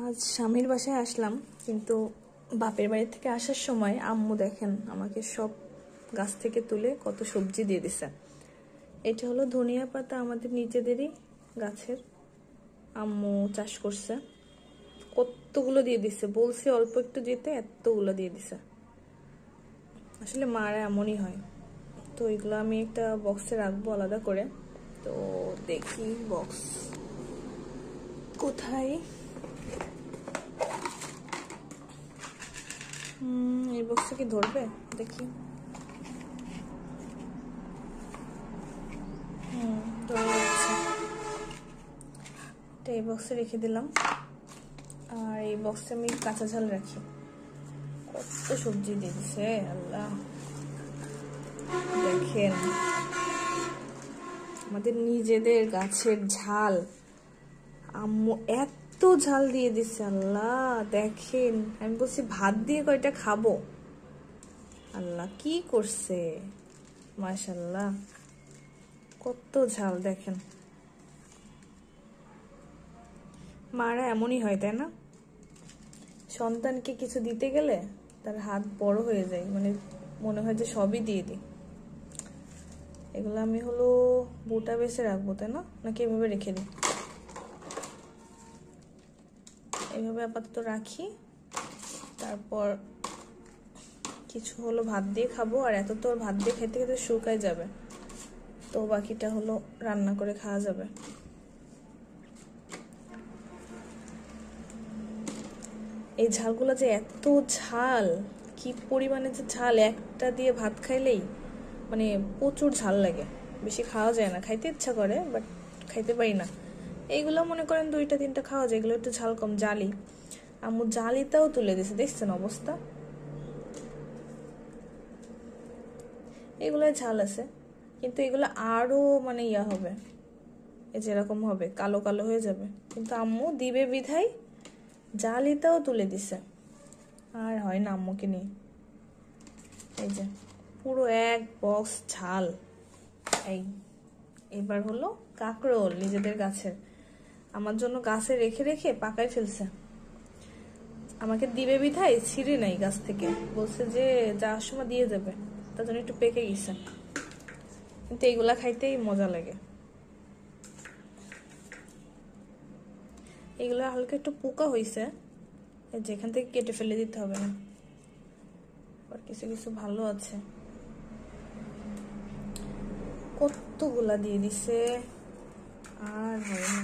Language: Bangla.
আজ স্বামীর বাসায় আসলাম, কিন্তু বাপের বাড়ি থেকে আসার সময় আম্মু দেখেন আমাকে সব গাছ থেকে তুলে কত সবজি দিয়ে দিছে। এটা হলো ধনিয়া পাতা, আমাদের নিজেদেরই গাছের, আম্মু চাষ করছে। কতগুলো দিয়ে দিছে, বলছি অল্প একটু দিতে, এতগুলো দিয়ে দিছে। আসলে মারা এমনই হয়। তো এগুলো আমি একটা বক্সে রাখবো আলাদা করে। তো দেখি বক্স কোথায়। এই বক্সটা কি ধরবে দেখি। ধরে যাচ্ছে। এই বক্সে রেখে দিলাম। আর এই বক্সে আমি কাঁচা ঝাল রাখি। কত সবজি দিয়ে দিছে আল্লাহ, দেখেন আমাদের নিজেদের গাছের ঝাল। আম্মু এত ঝাল দিয়ে দিছে আল্লাহ, দেখেন। আমি বলছি ভাত দিয়ে কয়টা খাবো, আল্লাহ কি করছে, মাশাআল্লাহ কত ঝাল দেখেন। মারা এমনই হয় তাই না, সন্তানকে কিছু দিতে গেলে তার হাত বড় হয়ে যায়, মানে মনে হয় যে সবই দিয়ে দিই। এগুলো আমি হলো বুটা বেছে রাখবো তাই না, নাকি এভাবে রেখে দিই? এইভাবে আপাতত রাখি, তারপর কিছু হলো ভাত দিয়ে খাবো। আর এত তো ভাত দিয়ে খেতে খেতে শুকায় যাবে, তো বাকিটা হলো রান্না করে খাওয়া যাবে। এই ঝালগুলো যে এত ঝাল, কি পরিমাণে যে ঝাল, একটা দিয়ে ভাত খাইলেই মানে প্রচুর ঝাল লাগে, বেশি খাওয়া যায় না। খাইতে ইচ্ছা করে বাট খাইতে পারি না। এইগুলো মনে করেন 2-3টা খাওয়া যায়, এগুলো একটু ঝাল কম। জালি, আম্মু জালিটাও তুলে দিছে, দেখছেন অবস্থা। এগুলো ঝাল আছে, কিন্তু এগুলো আরো মানে ইয়া হবে, এই যেরকম হবে কালো কালো হয়ে যাবে। কিন্তু আম্মু দিবে বিধায় জালিটাও তুলে দিছে। আর হয় না আম্মুকে নিয়ে। এই যে পুরো এক বক্স ঝাল। এবার হলো কাঁকরোল নিজেদের গাছের, আমার জন্য গাছে রেখে রেখে পাকায় ফেলছে। আমাকে দিবে বিধায় ছিঁড়ে নাই গাছ থেকে, বলছে যে যাওয়ার সময় দিয়ে যাবে, তার জন্য একটু পেকে গেছে। কিন্তু এইগুলা খাইতেই মজা লাগে। এগুলো হালকা একটু পোকা হয়েছে, যেখান থেকে কেটে ফেলে দিতে হবে না। আর কিছু কিছু ভালো আছে। কতগুলা দিয়ে দিছে, আর হয় না।